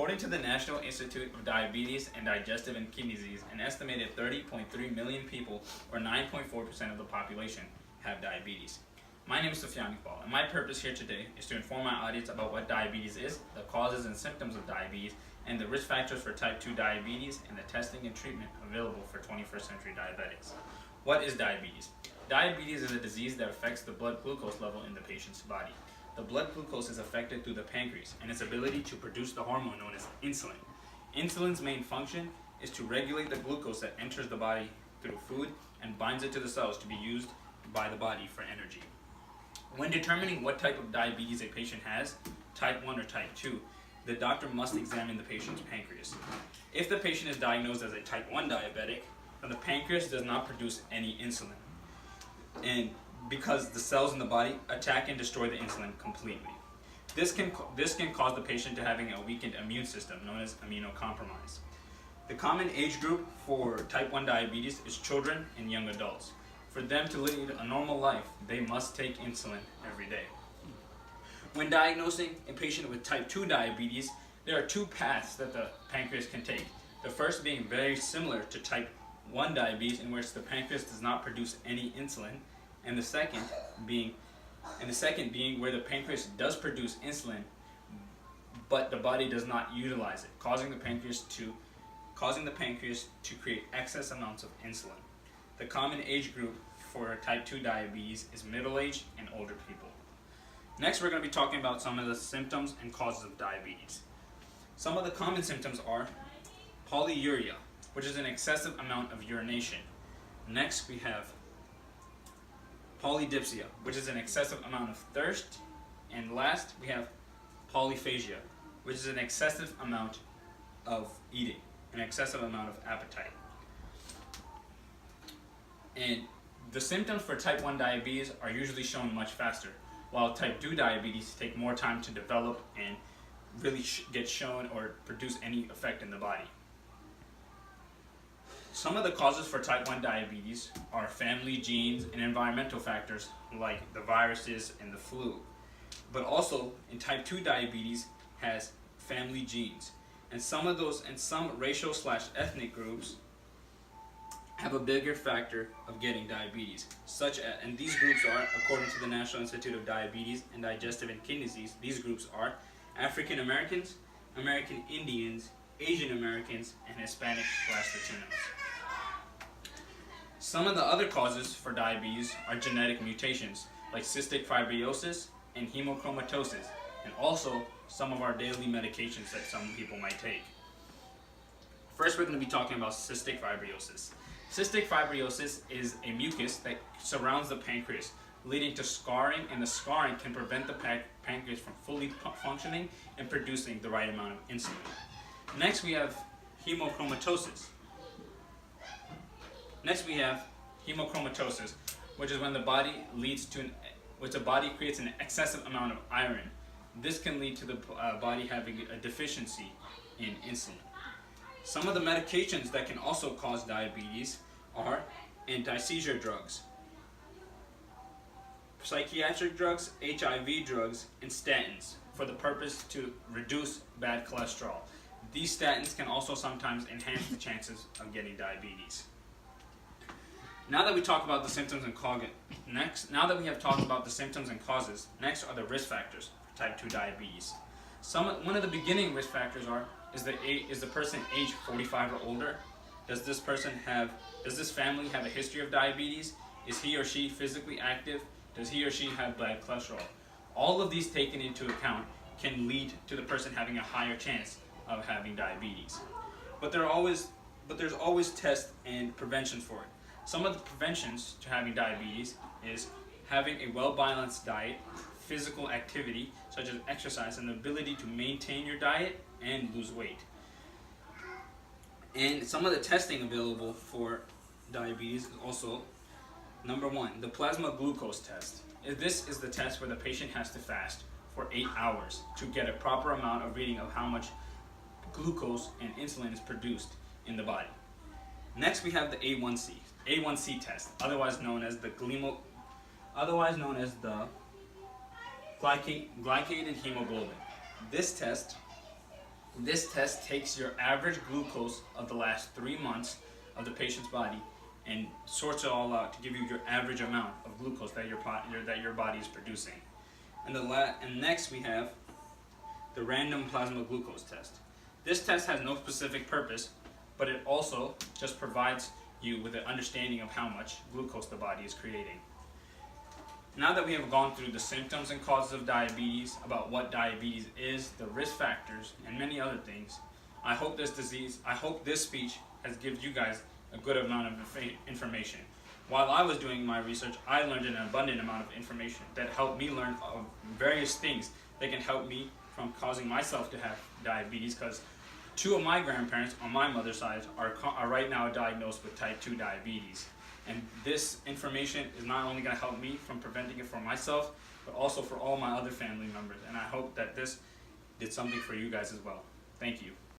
According to the National Institute of Diabetes and Digestive and Kidney Disease, an estimated 30.3 million people, or 9.4% of the population, have diabetes. My name is Sufian, and my purpose here today is to inform my audience about what diabetes is, the causes and symptoms of diabetes, and the risk factors for type 2 diabetes, and the testing and treatment available for 21st century diabetics. What is diabetes? Diabetes is a disease that affects the blood glucose level in the patient's body. The blood glucose is affected through the pancreas and its ability to produce the hormone known as insulin. Insulin's main function is to regulate the glucose that enters the body through food and binds it to the cells to be used by the body for energy. When determining what type of diabetes a patient has, type 1 or type 2, the doctor must examine the patient's pancreas. If the patient is diagnosed as a type 1 diabetic, then the pancreas does not produce any insulin, and because the cells in the body attack and destroy the insulin completely. This can cause the patient to having a weakened immune system known as immunocompromised. The common age group for type 1 diabetes is children and young adults. For them to lead a normal life, they must take insulin every day. When diagnosing a patient with type 2 diabetes, there are two paths that the pancreas can take. The first being very similar to type 1 diabetes, in which the pancreas does not produce any insulin, and the second being where the pancreas does produce insulin, but the body does not utilize it, causing the pancreas to create excess amounts of insulin. The common age group for type 2 diabetes is middle-aged and older people. Next, we're going to be talking about some of the symptoms and causes of diabetes. Some of the common symptoms are polyuria, which is an excessive amount of urination. Next, we have polydipsia, which is an excessive amount of thirst. And last, we have polyphagia, which is an excessive amount of eating, an excessive amount of appetite. And the symptoms for type 1 diabetes are usually shown much faster, while type 2 diabetes take more time to develop and really get shown or produce any effect in the body. Some of the causes for type 1 diabetes are family, genes, and environmental factors like the viruses and the flu. But also, in type 2 diabetes has family genes. And some racial/ethnic groups have a bigger factor of getting diabetes. And these groups are, according to the National Institute of Diabetes and Digestive and Kidney Disease, these groups are African Americans, American Indians, Asian Americans, and Hispanic/Latinos. Some of the other causes for diabetes are genetic mutations like cystic fibrosis and hemochromatosis, and also some of our daily medications that some people might take. First, we're going to be talking about cystic fibrosis. Cystic fibrosis is a mucus that surrounds the pancreas, leading to scarring, and the scarring can prevent the pancreas from fully functioning and producing the right amount of insulin. Next, we have hemochromatosis. Which is when the body creates an excessive amount of iron. This can lead to the body having a deficiency in insulin. Some of the medications that can also cause diabetes are anti-seizure drugs, psychiatric drugs, HIV drugs, and statins for the purpose to reduce bad cholesterol. These statins can also sometimes enhance the chances of getting diabetes. Now that we talk about the symptoms and causes, next are the risk factors for type 2 diabetes. One of the beginning risk factors is the person age 45 or older? Does this family have a history of diabetes? Is he or she physically active? Does he or she have bad cholesterol? All of these taken into account can lead to the person having a higher chance of having diabetes. But there's always tests and preventions for it. Some of the preventions to having diabetes is having a well-balanced diet, physical activity such as exercise, and the ability to maintain your diet and lose weight. And some of the testing available for diabetes is also, number 1, the plasma glucose test. This is the test where the patient has to fast for 8 hours to get a proper amount of reading of how much glucose and insulin is produced in the body. Next, we have the A1C test, otherwise known as the glycated hemoglobin. This test This test takes your average glucose of the last 3 months of the patient's body and sorts it all out to give you your average amount of glucose that your body is producing. And next we have the random plasma glucose test. This test has no specific purpose, but it also just provides you with an understanding of how much glucose the body is creating. Now that we have gone through the symptoms and causes of diabetes, about what diabetes is, the risk factors, and many other things, I hope this speech has given you guys a good amount of information. While I was doing my research, I learned an abundant amount of information that helped me learn of various things that can help me from causing myself to have diabetes, because 2 of my grandparents on my mother's side are right now diagnosed with type 2 diabetes. And this information is not only going to help me from preventing it for myself, but also for all my other family members. And I hope that this did something for you guys as well. Thank you.